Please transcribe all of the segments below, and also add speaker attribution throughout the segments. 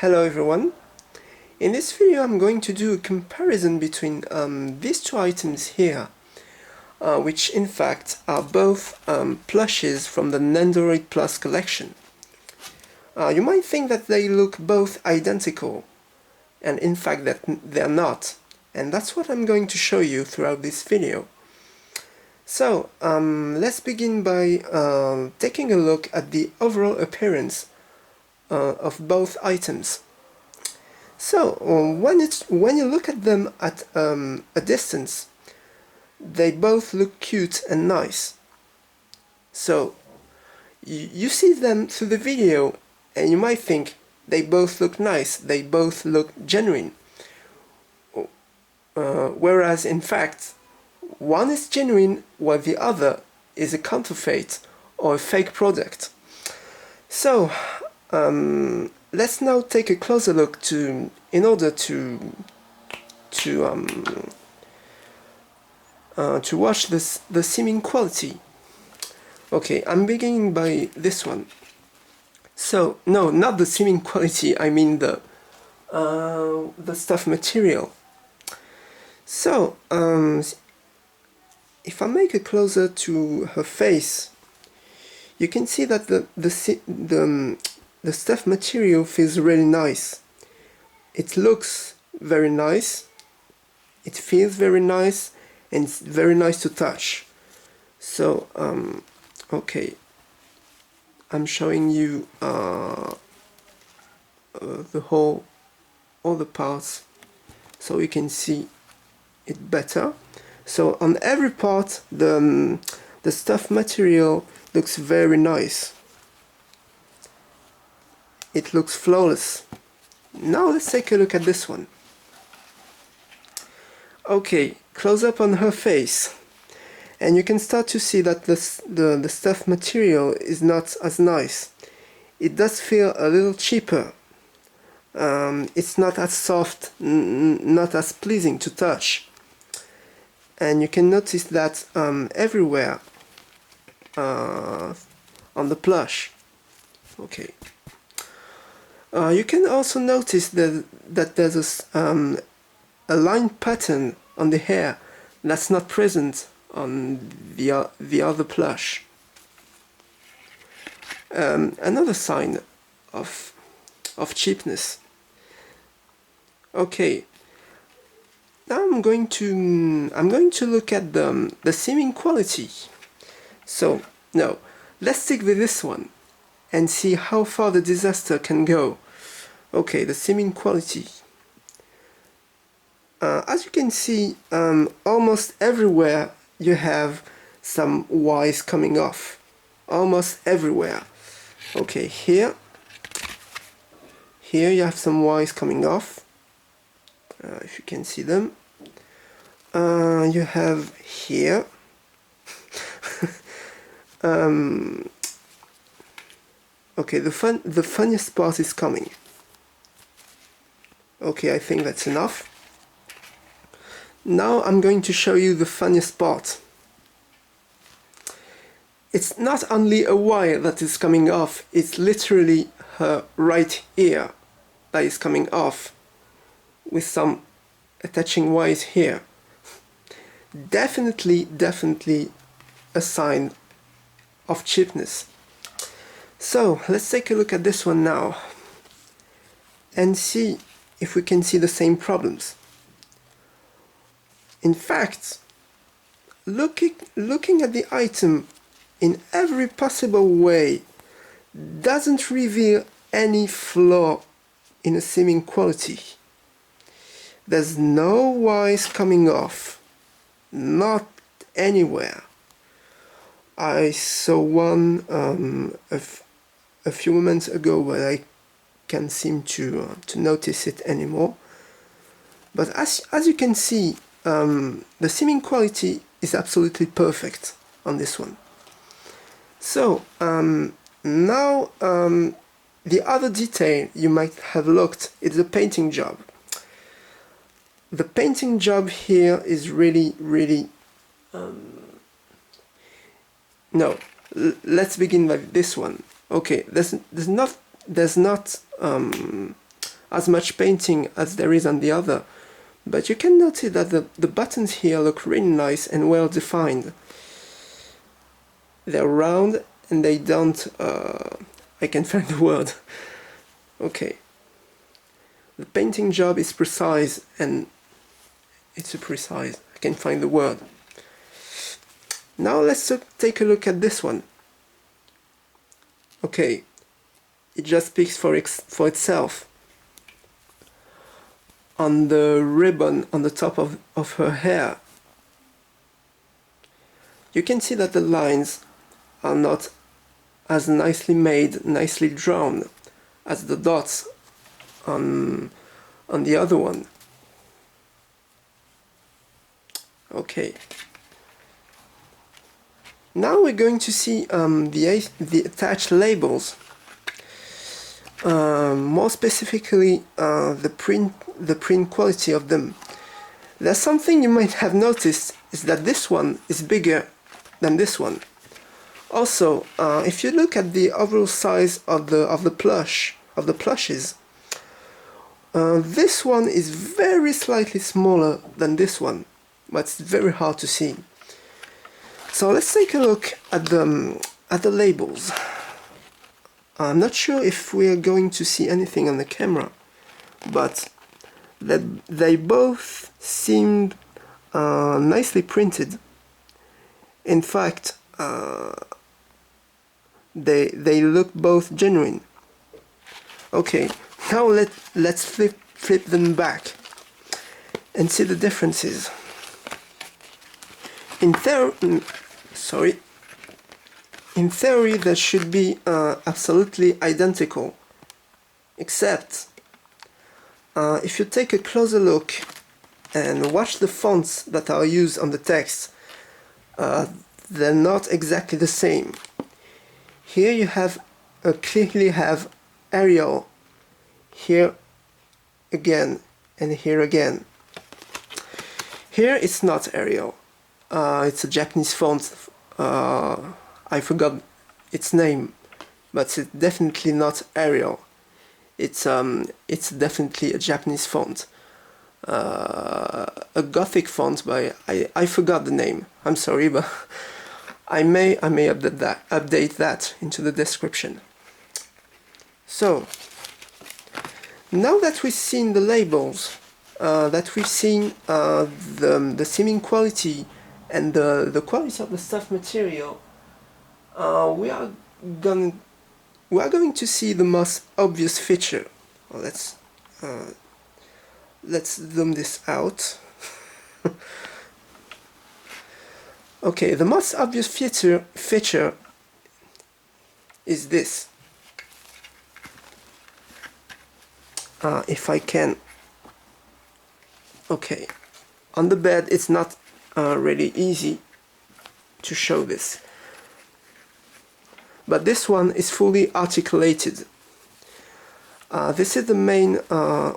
Speaker 1: Hello everyone. In this video I'm going to do a comparison between these two items here, which in fact are both plushes from the Nendoroid Plus collection. You might think that they look both identical, and in fact that they're not, and that's what I'm going to show you throughout this video. So let's begin by taking a look at the overall appearance of both items. So when you look at them at a distance, they both look cute and nice. So you see them through the video and you might think they both look nice, they both look genuine. Whereas in fact, one is genuine while the other is a counterfeit or a fake product. So let's now take a closer look in order to watch the seeming quality. Okay, I'm beginning by this one. So no, not the seeming quality. I mean the stuff material. So if I make it closer to her face, you can see that the stuff material feels really nice. It looks very nice, it feels very nice, and it's very nice to touch. So okay, I'm showing you all the parts so you can see it better. So on every part the stuff material looks very nice. It looks flawless. Now let's take a look at this one. Okay, close up on her face, and you can start to see that the stuff material is not as nice. It does feel a little cheaper. It's not as soft, not as pleasing to touch. And you can notice that everywhere on the plush. Okay. You can also notice that there's a line pattern on the hair that's not present on the other plush. Another sign of cheapness. Okay, now I'm going to look at the seeming quality. So no, let's stick with this one and see how far the disaster can go. Okay, the seeming quality. As you can see, almost everywhere you have some wires coming off. Almost everywhere. Okay, here you have some wires coming off. If you can see them. You have here. Okay, the funniest part is coming. Okay, I think that's enough. Now I'm going to show you the funniest part. It's not only a wire that is coming off, it's literally her right ear that is coming off with some attaching wires here. Definitely a sign of cheapness. So let's take a look at this one now and see if we can see the same problems. In fact, looking at the item in every possible way doesn't reveal any flaw in a seeming quality. There's no wires coming off, not anywhere. I saw one a few moments ago, but I can't seem to notice it anymore. But as you can see, the seeming quality is absolutely perfect on this one. So now the other detail you might have looked is the painting job. The painting job here is really no. Let's begin with this one. Okay, there's not as much painting as there is on the other, but you can notice that the buttons here look really nice and well defined. They're round and they don't, I can find the word. Okay. The painting job is precise, and it's a precise, I can find the word. Now let's take a look at this one. Okay, it just speaks for itself. On the ribbon on the top of her hair, you can see that the lines are not as nicely made, nicely drawn as the dots on the other one. Okay. Now we're going to see the attached labels. More specifically, the print quality of them. There's something you might have noticed is that this one is bigger than this one. Also, if you look at the overall size of the plushes, this one is very slightly smaller than this one, but it's very hard to see. So let's take a look at the labels. I'm not sure if we are going to see anything on the camera, but they both seemed nicely printed. In fact, they look both genuine. Okay, now let's flip them back and see the differences. In theory, they should be absolutely identical, except if you take a closer look and watch the fonts that are used on the text, they're not exactly the same. Here you clearly have Arial, here again, and here again. Here it's not Arial. It's a Japanese font. I forgot its name, but it's definitely not Arial. It's definitely a Japanese font, a Gothic font by I forgot the name. I'm sorry, but I may update that into the description. So now that we've seen the labels, that we've seen the seaming quality and the quality of the stuff material, we are going to see the most obvious feature. Well, let's zoom this out. Okay, the most obvious feature is this. If I can. Okay, on the bed it's not really easy to show this, but this one is fully articulated. This is the main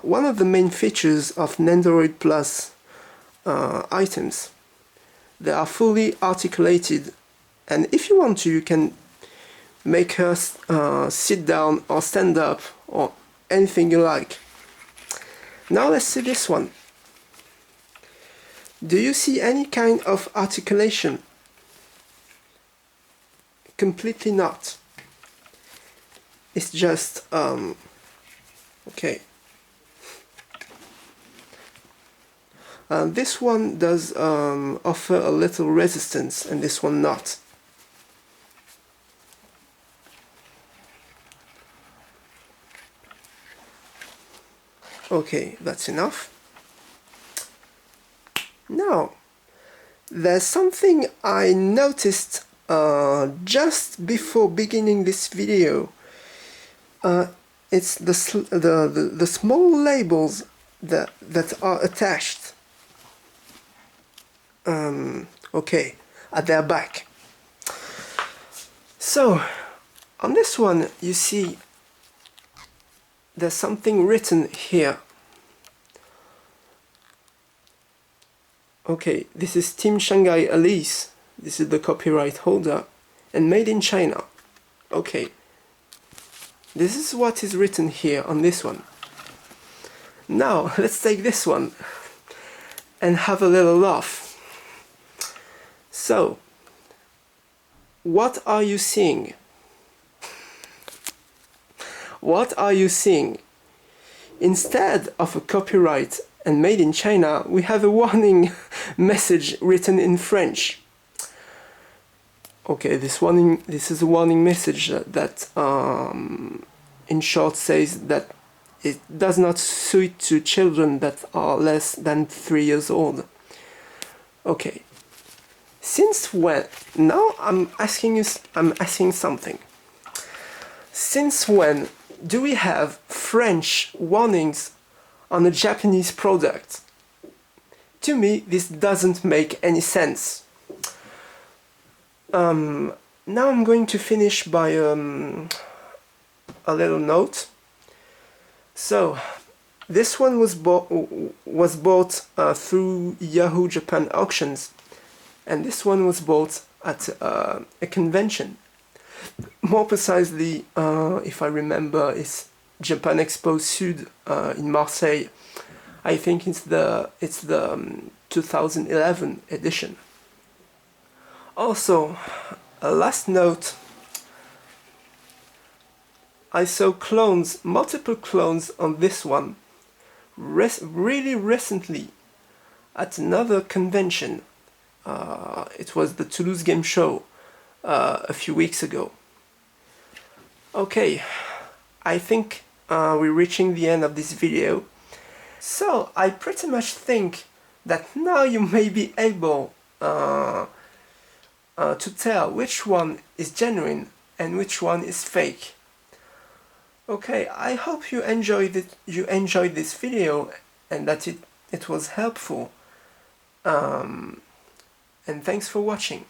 Speaker 1: one of the main features of Nendoroid Plus items. They are fully articulated, and if you want to, you can make her sit down or stand up or anything you like. Now let's see this one. Do you see any kind of articulation? Completely not. It's just okay. This one does offer a little resistance, and this one not. Okay, that's enough. Now, there's something I noticed just before beginning this video. It's the small labels that are attached. Okay, at their back. So, on this one, you see there's something written here. Okay, this is Team Shanghai Alice. This is the copyright holder, and made in China. Okay, this is what is written here on this one. Now, let's take this one and have a little laugh. So, what are you seeing? What are you seeing? Instead of a copyright and made in China, we have a warning message written in French. Okay, this is a warning message that in short says that it does not suit to children that are less than 3 years old. Okay. Since when? Now I'm asking something. Since when do we have French warnings on a Japanese product? To me, this doesn't make any sense. Now I'm going to finish by a little note. So, this one was bought through Yahoo Japan auctions, and this one was bought at a convention. More precisely, if I remember, it's Japan Expo Sud in Marseille. I think it's the 2011 edition. Also, a last note. I saw clones, multiple clones on this one, really recently, at another convention. It was the Toulouse Game Show a few weeks ago. Okay, I think we're reaching the end of this video. So I pretty much think that now you may be able to tell which one is genuine and which one is fake. Okay, I hope you enjoyed this video and that it was helpful. And thanks for watching.